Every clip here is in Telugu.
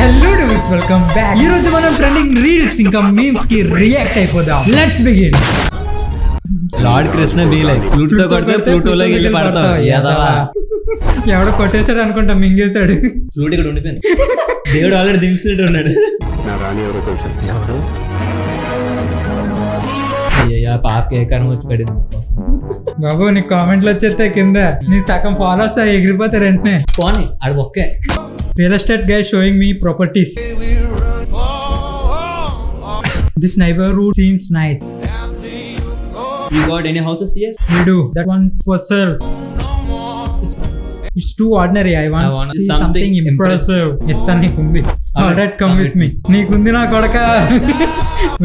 Hello dos, welcome back. ఈ రోజు మనం ట్రెండింగ్ రీల్స్ ఇంకా మీమ్స్ కి రియాక్ట్ అయిపోదాం. Let's begin. Lord Krishna be like flute తో కొడితే ప్లూటోలోకి వెళ్ళి పడతావు యాదవా. ఎవడో కొట్టేశాడు అనుకుంటా, మింగేశాడు. ఫ్లూట్ ఇక్కడ ఉండిపోయింది. దేవుడు ఆల్రెడీ దింపుతుంటే ఉన్నాడు. నా రాణి ఎవరో తెలుసా? ఎవరు? అయ్యా పాపకి ఏ కారణం వచ్చి పడింది బాబు, నీకు కామెంట్లు వచ్చేస్తే కింద నీ సగం ఫాలోవర్స్ ఎగిరిపోతారు వెంటనే. పోనీ ఆడు okay real estate guy showing me properties. This neighbourhood seems nice. You got any houses here? We do. That one's for sale. It's too ordinary. I want to see something impressive. ఇస్తాను, నీకుంది. Alright, come with me. నీకుంది నా కొడక.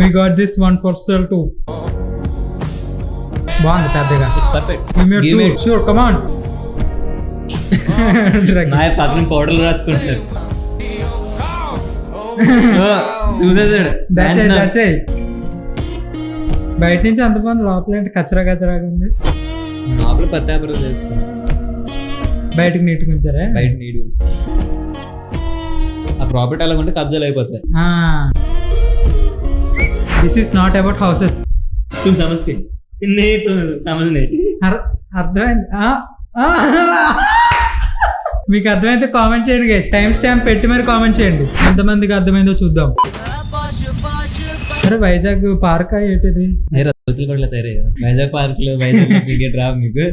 We got this one for sale too. బాగుంది పెద్దగా. It's perfect. Give me two. Sure, come on. నా పక్కన పౌడర్లు రాసుకుంటారు. చూసేసాడు. That's it. బయట నుంచి అంతమంది లోపల ఏంటి కచరాగా ఉంది. లోపల పత్తాపరం చేసుకున్నాం, బయటకు నీట్గా ఉంచారా? బయట నీడు ఉంచుతాం. ఆ ప్రాపర్టీ అలా ఉంటే కబ్జాలు అయిపోతాయి. This is not about houses. तुम समझ गए? नहीं तो समझ नहीं. అర్థమైంది. మీకు అర్థమైతే కామెంట్ చేయండి గైస్. టైం స్టాంప్ పెట్టి మరి కామెంట్ చేయండి, ఎంతమందికి అర్థమైందో చూద్దాం. అరే వైజాగ్ పార్క్ ఏంటిది? వైజాగ్ పార్క్ లో వైజాగ్ క్రికెట్ రా మీకు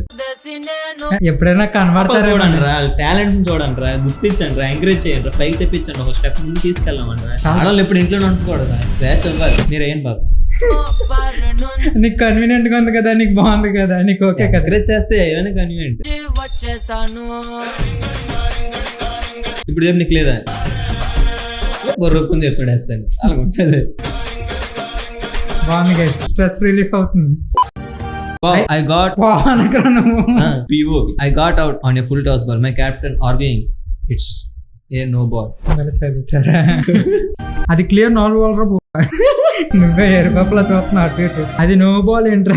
ఎప్పుడైనా కనబడతారా? చూడండి రా, టాలెంట్ చూడండి రా, గుర్తించండి రా, ఎంకరేజ్ చేయండి రా, పైకి తెప్పించండి, ఒక స్టెప్ ముందు తీసుకెళ్ళామండి రా. ఆడవాళ్ళు ఎప్పుడు ఇంట్లో ఉంటుకోవడం మీరు ఏం బాగా నీకు కన్వీనియంట్ గా ఉంది కదా, నీకు బాగుంది కదా, నీకు ఓకే కదా. ఎంకరేజ్ చేస్తే ఏమైనా కన్వీనియంట్. ఇప్పుడు చెప్పు నీకు లేదా గొర్రొప్పుని చెప్పాడు వేస్తాను అలా ఉంటుంది. బాగుంది గైస్, స్ట్రెస్ రిలీఫ్ అవుతుంది. I got POV. I got out on a full toss ball. My captain arguing it's a no ball. అది క్లియర్ నో బాల్ రా. నువ్వే ఎరుపప్పులా చూస్తున్నా అటు ఇటు. అది నో బాల్ ఏంట్రా?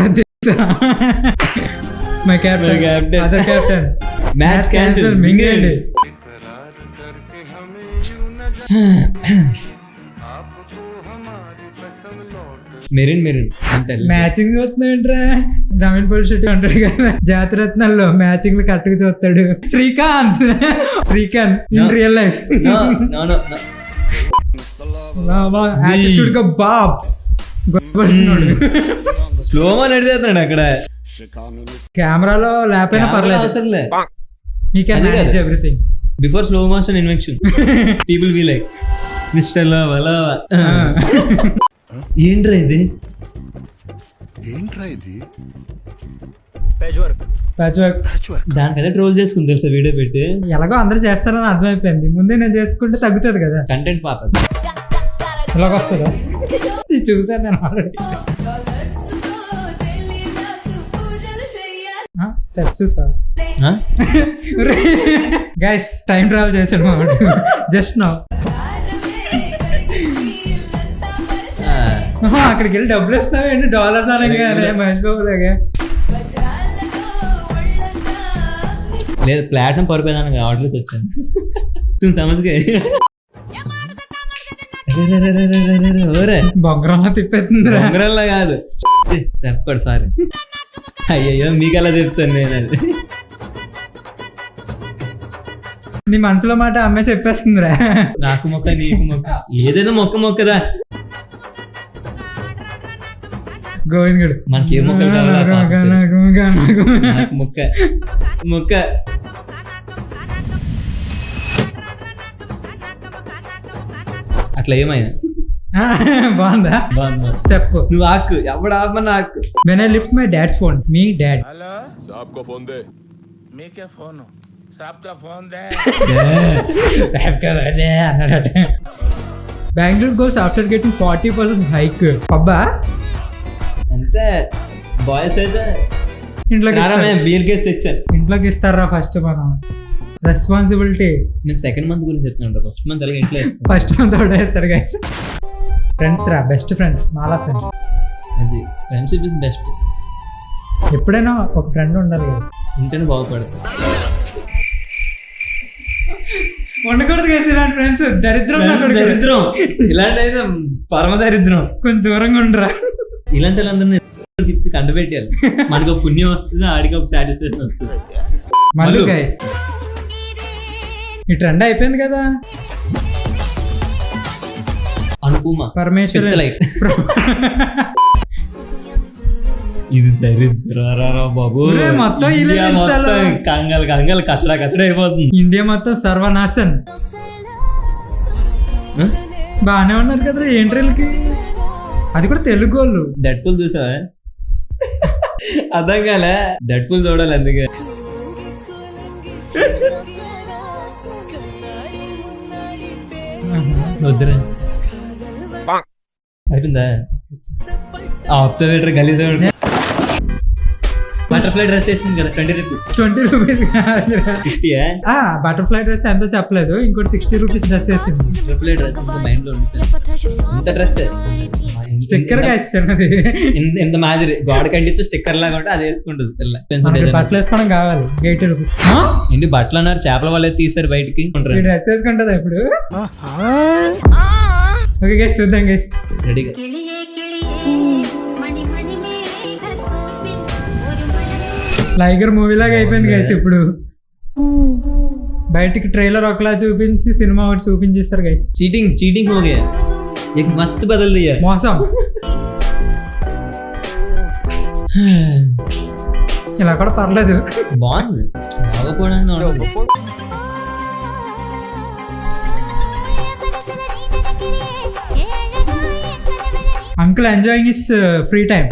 My captain other captain match cancel మింగేయండి. మెరిన్ అంటే మ్యాచింగ్ చూస్తున్నాయంట్రా. జమీన్ పోలీస్ షెట్టి అంటాడు కదా, జాతిరత్నాల్లో మ్యాచింగ్ కరెక్ట్గా చూస్తాడు. శ్రీకాంత్ ఇన్ రియల్ లైఫ్ బాబ్ స్లోమో నడిచేస్తున్నాడు అక్కడ. కెమెరాలో లేకపోయినా పర్లేదు, అవసరం లేదు. He can manage everything. Before slow motion invention, people be like, Mr. Lava. ఏంట్రా ఇది? దానికి అదే ట్రోల్ చేసుకుని తెలుసా వీడియో పెట్టి. ఎలాగో అందరూ చేస్తారని అర్థమైపోయింది. ముందే నేను చేసుకుంటే తగ్గుతుంది కదా కంటెంట్ పాప. ఇలాగొస్తుందా? చూసాను నేను ఆల్రెడీ. చూసా గైస్, టైం ట్రావెల్ చేశాడు మా జస్ట్ నౌ. అక్కడికి వెళ్ళి డబ్బులు ఇస్తావేంటి? డాలర్స్ అనగానే మహేష్ బాబు లాగా. లేదు, ప్లాటినం పడిపోయేదానికి ఆర్డర్స్ వచ్చాను. సమస్య బొంగరంలా తిప్పేస్తుంది. బొంగరంలా కాదు, చెప్పాడు సారీ. అయ్యయ్యో మీకు అలా చెప్తాను నేను. అది నీ మనసులో మాట అమ్మాయి చెప్పేస్తుందిరా. నాకు మొక్క నీకు మొక్క, ఏదైనా మొక్కదా. గోవిందుడు మనకి ఏ మొక్క మొక్క అట్లా ఏమైనా బాగుందా? స్టెప్ నువ్వు ఆకు, ఎవడు ఆపమని ఆకు. When I lift my dad's phone, me dad. Hello, साहब का फोन दे. मैं क्या फोन हूँ? साहब का फोन दे. Bangalore goes after getting 40% hike. అబ్బా అంతే. బాయ్స్ అయితే బీర్ కేసు తెచ్చాను. ఇంట్లోకి ఇస్తారా ఫస్ట్? మనం రెస్పాన్సిబిలిటీ. నేను సెకండ్ మంత్ గురించి చెప్తున్నాను. ఫస్ట్ మంత్ అలాగే ఇంట్లో ఇస్తాను. ఫస్ట్ మంత్ ఒకటే ఇస్తారు గైస్. ఫ్రెండ్స్ రా, బెస్ట్ ఫ్రెండ్స్, మాలా ఫ్రెండ్స్. అది ఫ్రెండ్షిప్ ఇస్ బెస్ట్. ఎప్పుడైనా ఒక ఫ్రెండ్ ఉండాలి గైస్, ఉంటేనే బాగుపడతారు. ఉండకూడదు కదా ఇలాంటి ఫ్రెండ్స్, దరిద్రం నా కొడుకు. దరిద్రం ఇలాంటి అయితే పరమ దరిద్రం. కొంచెం దూరంగా ఉండరా. ఇలాంటి వాళ్ళందరినీ ఇచ్చి కంటపెట్టాలి. మనకు ఒక పుణ్యం వస్తుంది, ఆడికి ఒక సాటిస్ఫాక్షన్ వస్తుంది. మళ్ళీ గైస్ ఈ ట్రెండ్ అయిపోయింది కదా. అనుపమ పరమేశ్వర్ లైట్ ఇది దరిద్రరా బాబు. మొత్తం కంగల్ కంగల్ కచ్చడా కచ్చడా అయిపోతుంది. ఇండియా మొత్తం సర్వనాశన్. బాగానే ఉన్నారు కదా ఎంట్రీలకి, అది కూడా తెలుగు వాళ్ళు. డెడ్ పూల్ చూసావా? అర్థం కాలే, డెడ్ పూల్ చూడాలి అందుకే. వద్దురా అయిపోయిందా? ఆప్తవేటర్ గలీజా బటర్ఫ్లై డ్రెస్ వేసింది కదా 20 రూపీస్. 20 రూపీస్ 60 బటర్ఫ్లై డ్రెస్ ఎంతో చెప్పలేదు, ఇంకోటి 60 రూపీస్ డ్రెస్ వేసింది. బటర్ఫ్లై డ్రెస్ మైండ్ లో ఇంత డ్రెస్ స్టిక్కర్ గా ఇచ్చాను. ఇంత మాదిరి గోడ కంటించి స్టిక్కర్ లాగా ఉంటే అది వేసుకుంటుంది పిల్ల. బట్టలు వేసుకోవడం కావాలి 80 రూపీస్. ఏంటి బట్టలు అన్నారు, చేపల వాళ్ళే తీసారు బయటికి. డ్రెస్ వేసుకుంటుందా ఇప్పుడు? ఓకే గైస్ చూద్దాం గైస్. రెడీగా లైగర్ మూవీ లాగా అయిపోయింది గైస్. ఇప్పుడు బయటికి ట్రైలర్ ఒకలా చూపించి సినిమా ఒకటి చూపించేస్తారు గైస్. చీటింగ్ हो गया, एक मस्त बदल दिया. మోసం. ఇలా కూడా పర్లేదు, బాగుంది. బాగోపోవడానికి uncle enjoying is free time.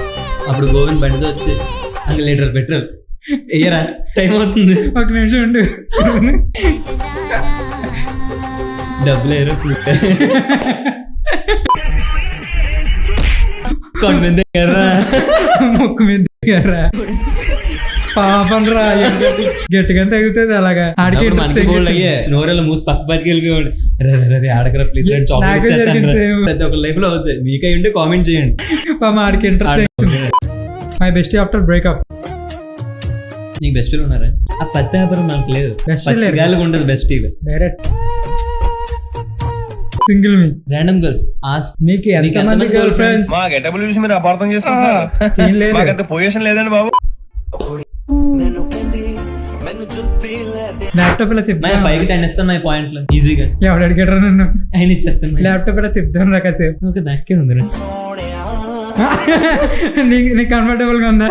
అప్పుడు గోవింద్ బండితో వచ్చి అంకుల్ లీటర్ పెట్రోల్ ఎయ్యరా, టైం అవుతుంది. ఒక నిమిషం ఉండు. డబ్బులు ఎయ్యరు కొండ మీద ఎర్రా, ముక్కు మీద పాపం రా, గట్టిగా తగ్గుతుంది అలాగా. ఆడికి నోరెల్లో మూసి పక్క పట్టుకు వెళ్ళిపోయాడు. ఆడకరా ప్లీజ్ ప్రతి ఒక్క లైఫ్ లో అవుతుంది. మీకు అయి ఉంటే కామెంట్ చేయండి. ఆడికి interest. My best after breakup. నీకు బెస్ట్ ఉన్నారా? ఆ పత్తి వ్యాపారం మనకు లేదు. గాలికి ఉండదు బెస్ట్. డైరెక్ట్ సింగిల్ మీ రాండమ్ గర్ల్స్ ఆస్క్ నీకు ఎంతమంది గర్ల్ ఫ్రెండ్స్? మా గెటబుల్ చూసి మీరు అపార్థం చేసుకుంటున్నారు. సీన్ లేదు, మాకంత పొజిషన్ లేదండి బాబు. ల్యాప్టాప్ ఇలా తిప్పాను. 5 10 ఇస్తాను మై పాయింట్లు ఈజీగా. ఎవడు అడిగాడు నన్ను? ఆయన ఇచ్చేస్తాను. ల్యాప్టాప్ ఇలా తిప్పుతాను రా కాసేపు. ఓకే దాకే ఉంది. నీకు కంఫర్టబుల్ గా ఉందా?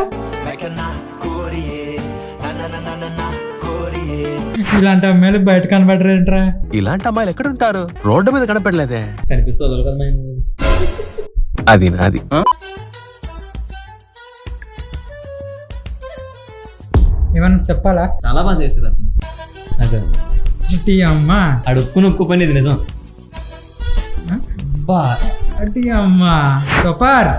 ఇలాంటి అమ్మాయిలు బయట కనబడరు ఏంట్రా? ఇలాంటి అమ్మాయిలు ఎక్కడ ఉంటారు? రోడ్డు మీద కనపడలేదే. కనిపిస్తూ వదలు కదా అది నాది. ఏమన్నా చెప్పాలా? చాలా బాగా చేశారు అతను. అదే అట్టి అమ్మా అడుక్కు పని ఇది నిజం. అట్టి అమ్మా సూపర్.